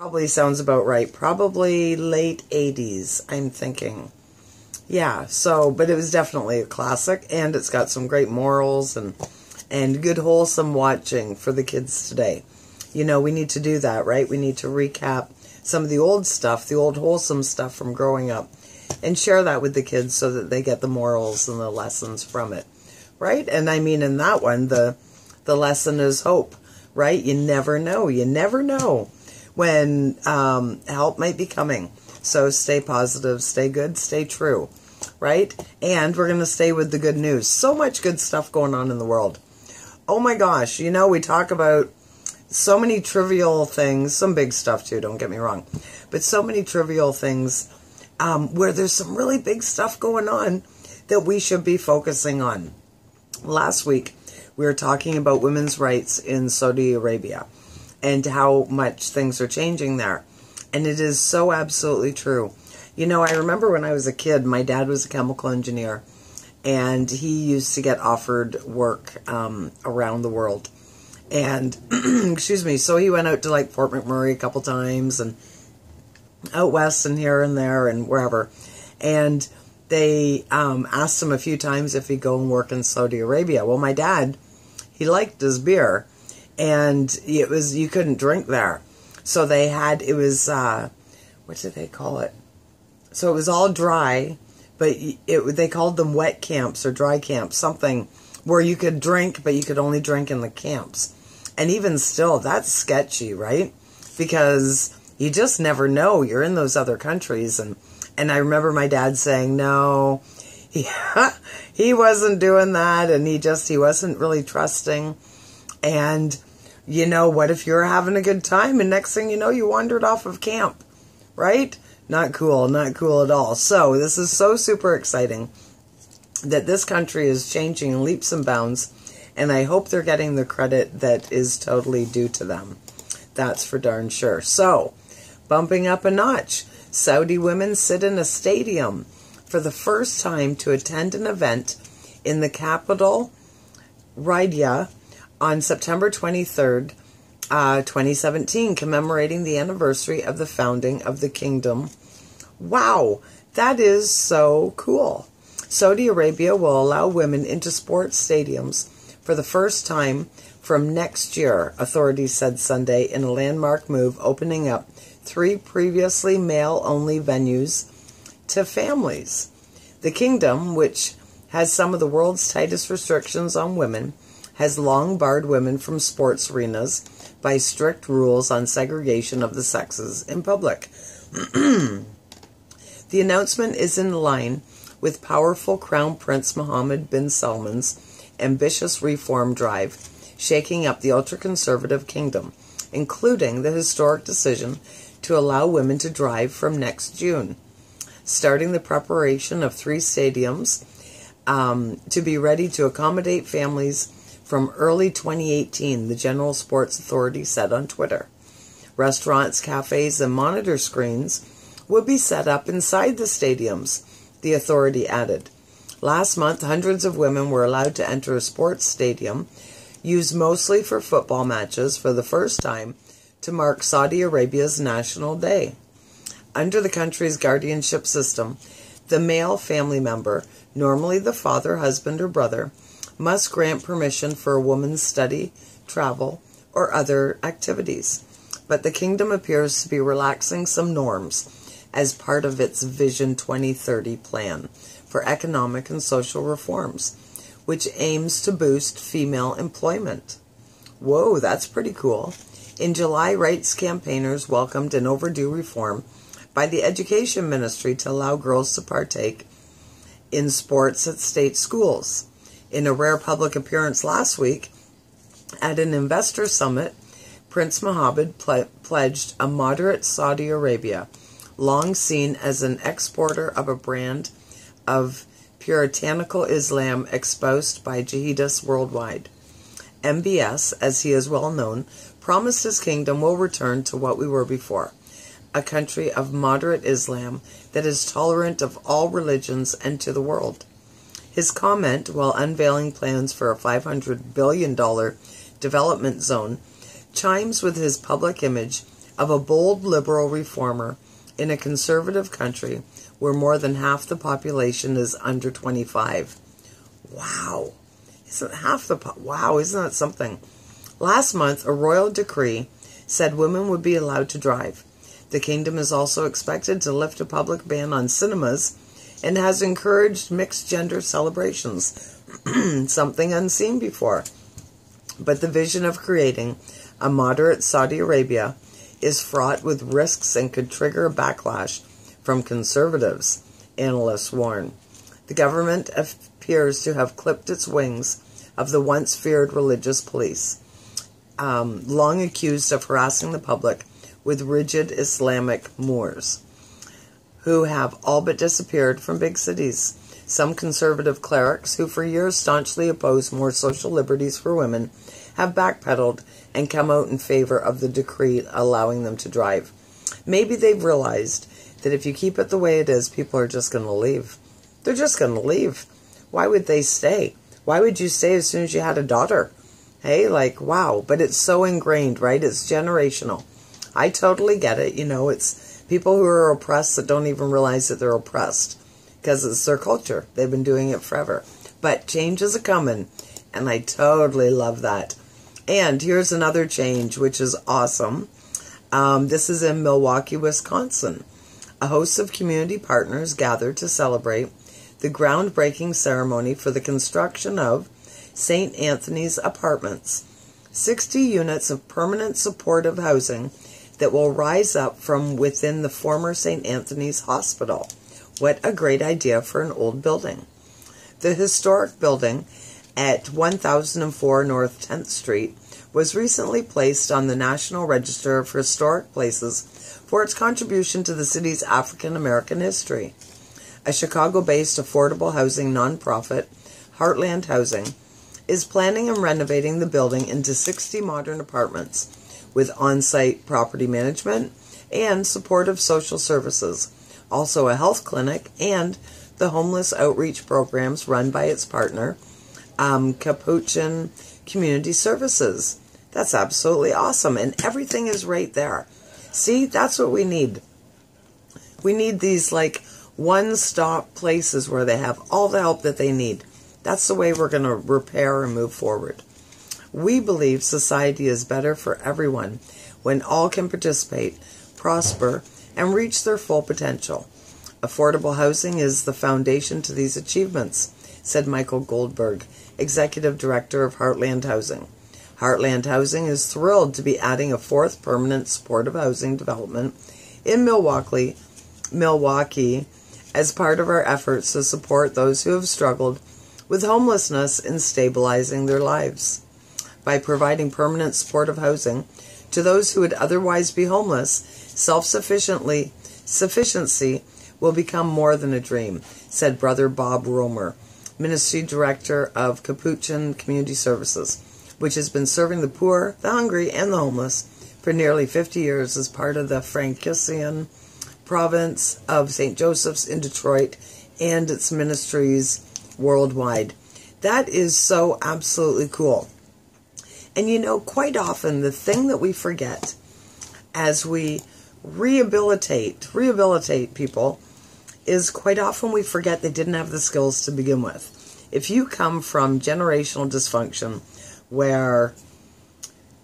Probably sounds about right. Probably late 80s, I'm thinking. Yeah, so, but it was definitely a classic, and it's got some great morals and good wholesome watching for the kids today. You know, we need to do that, right? We need to recap some of the old stuff, the old wholesome stuff from growing up, and share that with the kids so that they get the morals and the lessons from it, right? And I mean, in that one, the lesson is hope, right? You never know. You never know when help might be coming. So stay positive, stay good, stay true, right? And we're going to stay with the good news. So much good stuff going on in the world. Oh my gosh, you know, we talk about so many trivial things, some big stuff too, don't get me wrong, but so many trivial things where there's some really big stuff going on that we should be focusing on. Last week, we were talking about women's rights in Saudi Arabia and how much things are changing there. And it is so absolutely true. You know, I remember when I was a kid, my dad was a chemical engineer, and he used to get offered work around the world. And, excuse me, so he went out to like Fort McMurray a couple times and out west and here and there and wherever. And they asked him a few times if he'd go and work in Saudi Arabia. Well, my dad, he liked his beer, and it was, you couldn't drink there. So they had, it was, what did they call it? So it was all dry, but they called them wet camps or dry camps, something where you could drink, but you could only drink in the camps. And even still, that's sketchy, right? Because you just never know. You're in those other countries. And I remember my dad saying, no, he wasn't doing that. And he wasn't really trusting. And, you know, what if you're having a good time and next thing you know, you wandered off of camp, right? Not cool, not cool at all. So this is so super exciting that this country is changing in leaps and bounds. And I hope they're getting the credit that is totally due to them. That's for darn sure. So, bumping up a notch. Saudi women sit in a stadium for the first time to attend an event in the capital, Riyadh, on September 23rd, 2017, commemorating the anniversary of the founding of the kingdom. Wow, that is so cool. Saudi Arabia will allow women into sports stadiums for the first time from next year, authorities said Sunday, in a landmark move opening up 3 previously male-only venues to families. The kingdom, which has some of the world's tightest restrictions on women, has long barred women from sports arenas by strict rules on segregation of the sexes in public. The announcement is in line with powerful Crown Prince Mohammed bin Salman's ambitious reform drive, shaking up the ultra-conservative kingdom, including the historic decision to allow women to drive from next June, starting the preparation of 3 stadiums to be ready to accommodate families from early 2018, the General Sports Authority said on Twitter. Restaurants, cafes, and monitor screens would be set up inside the stadiums, the authority added. Last month, hundreds of women were allowed to enter a sports stadium, used mostly for football matches, for the first time to mark Saudi Arabia's National Day. Under the country's guardianship system, the male family member, normally the father, husband, or brother, must grant permission for a woman's study, travel, or other activities. But the kingdom appears to be relaxing some norms as part of its Vision 2030 plan for economic and social reforms, which aims to boost female employment. Whoa, that's pretty cool. In July, rights campaigners welcomed an overdue reform by the Education Ministry to allow girls to partake in sports at state schools. In a rare public appearance last week at an investor summit, Prince Mohammed pledged a moderate Saudi Arabia, long seen as an exporter of a brand of puritanical Islam espoused by jihadists worldwide. MBS, as he is well known, promised his kingdom will return to what we were before, a country of moderate Islam that is tolerant of all religions and to the world. His comment, while unveiling plans for a $500 billion development zone, chimes with his public image of a bold liberal reformer in a conservative country where more than half the population is under 25. Wow. Isn't that something? Last month, a royal decree said women would be allowed to drive. The kingdom is also expected to lift a public ban on cinemas and has encouraged mixed-gender celebrations, something unseen before. But the vision of creating a moderate Saudi Arabia is fraught with risks and could trigger a backlash from conservatives, analysts warn. The government appears to have clipped its wings of the once feared religious police, long accused of harassing the public with rigid Islamic Moors, who have all but disappeared from big cities. Some conservative clerics, who for years staunchly opposed more social liberties for women, have backpedaled and come out in favor of the decree allowing them to drive. Maybe they've realized that if you keep it the way it is, people are just going to leave. They're just going to leave. Why would they stay? Why would you stay as soon as you had a daughter? Hey, like, wow. But it's so ingrained, right? It's generational. I totally get it. You know, it's people who are oppressed that don't even realize that they're oppressed because it's their culture. They've been doing it forever. But change is a-coming, and I totally love that. And here's another change, which is awesome. This is in Milwaukee, Wisconsin. A host of community partners gathered to celebrate the groundbreaking ceremony for the construction of St. Anthony's Apartments, 60 units of permanent supportive housing that will rise up from within the former St. Anthony's Hospital. What a great idea for an old building. The historic building at 1004 North 10th Street was recently placed on the National Register of Historic Places for its contribution to the city's African American history. A Chicago-based affordable housing nonprofit, Heartland Housing, is planning and renovating the building into 60 modern apartments with on-site property management and supportive social services, also a health clinic and the homeless outreach programs run by its partner, Capuchin Community Services. That's absolutely awesome, and everything is right there. See, that's what we need. We need these, like, one-stop places where they have all the help that they need. That's the way we're going to repair and move forward. We believe society is better for everyone when all can participate, prosper, and reach their full potential. Affordable housing is the foundation to these achievements, said Michael Goldberg, Executive Director of Heartland Housing. Heartland Housing is thrilled to be adding a fourth permanent supportive housing development in Milwaukee as part of our efforts to support those who have struggled with homelessness and stabilizing their lives. By providing permanent supportive housing to those who would otherwise be homeless, sufficiency will become more than a dream, said Brother Bob Romer, Ministry Director of Capuchin Community Services, which has been serving the poor, the hungry, and the homeless for nearly 50 years as part of the Franciscan province of St. Joseph's in Detroit and its ministries worldwide. That is so absolutely cool. And you know, quite often the thing that we forget as we rehabilitate people is quite often we forget they didn't have the skills to begin with. If you come from generational dysfunction where,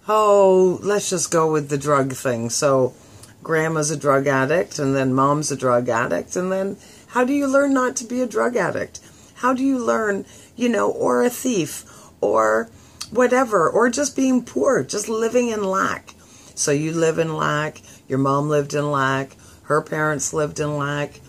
let's just go with the drug thing. So grandma's a drug addict, and then mom's a drug addict, and then how do you learn not to be a drug addict? How do you learn, or a thief, or whatever, or just being poor, just living in lack? So you live in lack, your mom lived in lack, her parents lived in lack,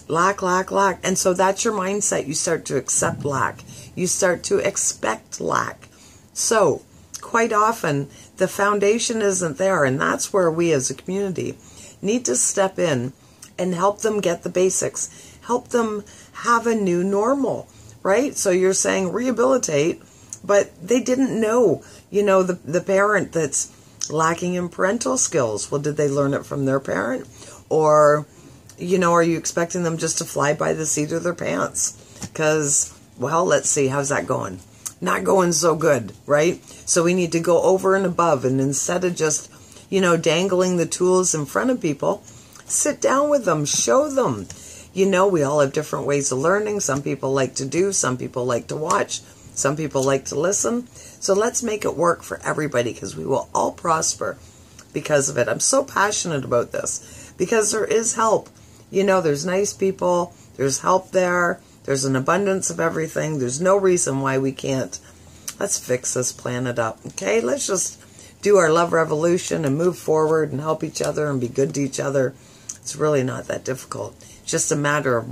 lack. And so that's your mindset. You start to accept lack. You start to expect lack. So quite often the foundation isn't there, and that's where we as a community need to step in and help them get the basics, help them have a new normal, right? So you're saying rehabilitate, but they didn't know, the parent that's lacking in parental skills. Well, did they learn it from their parent? Or, are you expecting them just to fly by the seat of their pants? Because, let's see, how's that going? Not going so good, right? So we need to go over and above, and instead of just, dangling the tools in front of people. Sit down with them, show them. We all have different ways of learning. Some people like to do, some people like to watch, some people like to listen. So let's make it work for everybody, because we will all prosper because of it. I'm so passionate about this because there is help. There's nice people, there's help there, there's an abundance of everything. There's no reason why we can't. Let's fix this planet up, okay? Let's just do our love revolution and move forward and help each other and be good to each other. It's really not that difficult. It's just a matter of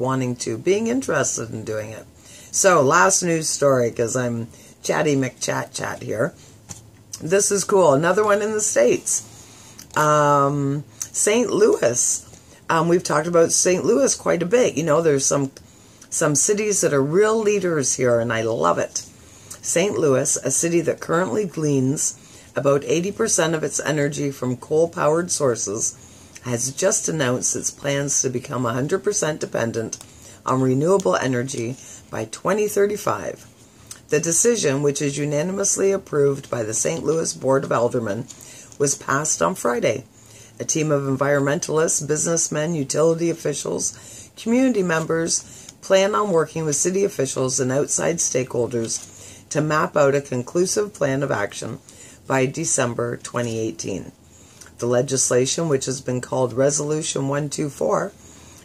being interested in doing it. So, last news story, because I'm chatty McChat here. This is cool. Another one in the States. St. Louis. We've talked about St. Louis quite a bit. There's some cities that are real leaders here, and I love it. St. Louis, a city that currently gleans about 80% of its energy from coal-powered sources, has just announced its plans to become 100% dependent on renewable energy by 2035. The decision, which is unanimously approved by the St. Louis Board of Aldermen, was passed on Friday. A team of environmentalists, businessmen, utility officials, community members plan on working with city officials and outside stakeholders to map out a conclusive plan of action by December 2018. The legislation, which has been called Resolution 124,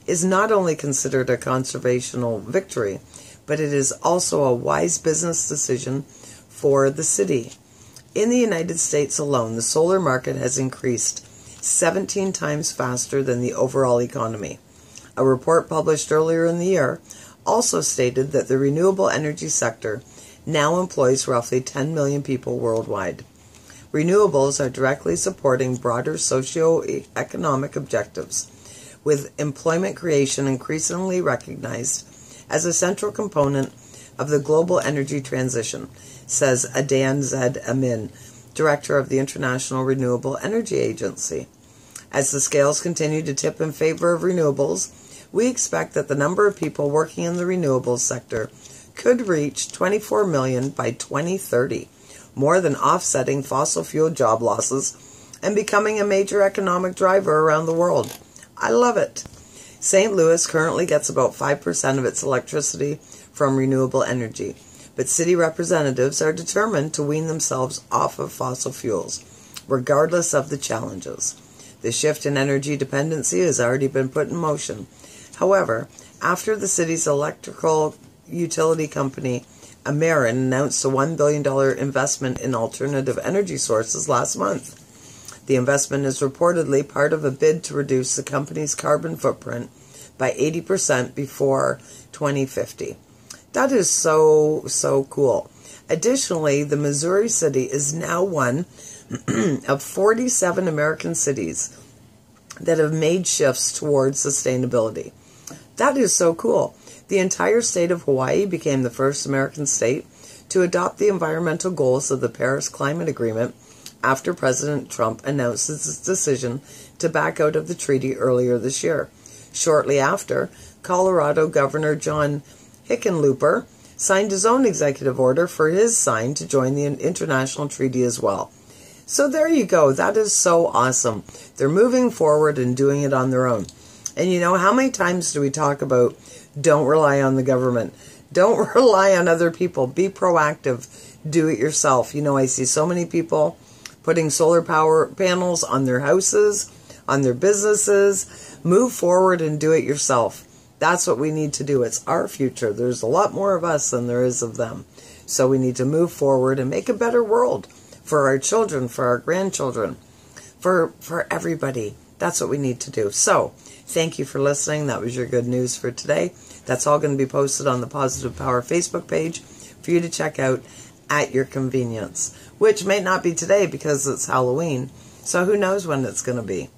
is not only considered a conservational victory, but it is also a wise business decision for the city. In the United States alone, the solar market has increased 17 times faster than the overall economy. A report published earlier in the year also stated that the renewable energy sector now employs roughly 10 million people worldwide. Renewables are directly supporting broader socio-economic objectives, with employment creation increasingly recognized as a central component of the global energy transition, says Adan Zed Amin, director of the International Renewable Energy Agency. As the scales continue to tip in favor of renewables, we expect that the number of people working in the renewables sector could reach 24 million by 2030, more than offsetting fossil fuel job losses and becoming a major economic driver around the world. I love it. St. Louis currently gets about 5% of its electricity from renewable energy, but city representatives are determined to wean themselves off of fossil fuels, regardless of the challenges. The shift in energy dependency has already been put in motion. However, after the city's electrical utility company, Ameren, announced a $1 billion investment in alternative energy sources last month. The investment is reportedly part of a bid to reduce the company's carbon footprint by 80% before 2050. That is so cool. Additionally, the Missouri city is now one of 47 American cities that have made shifts towards sustainability. That is so cool. The entire state of Hawaii became the first American state to adopt the environmental goals of the Paris Climate Agreement after President Trump announced his decision to back out of the treaty earlier this year. Shortly after, Colorado Governor John Hickenlooper signed his own executive order for his sign to join the international treaty as well. So there you go. That is so awesome. They're moving forward and doing it on their own. And how many times do we talk about don't rely on the government? Don't rely on other people. Be proactive. Do it yourself. I see so many people putting solar power panels on their houses, on their businesses. Move forward and do it yourself. That's what we need to do. It's our future. There's a lot more of us than there is of them. So we need to move forward and make a better world for our children, for our grandchildren, for everybody. That's what we need to do. So, thank you for listening. That was your good news for today. That's all going to be posted on the Positive Power Facebook page for you to check out at your convenience, which may not be today because it's Halloween. So who knows when it's going to be.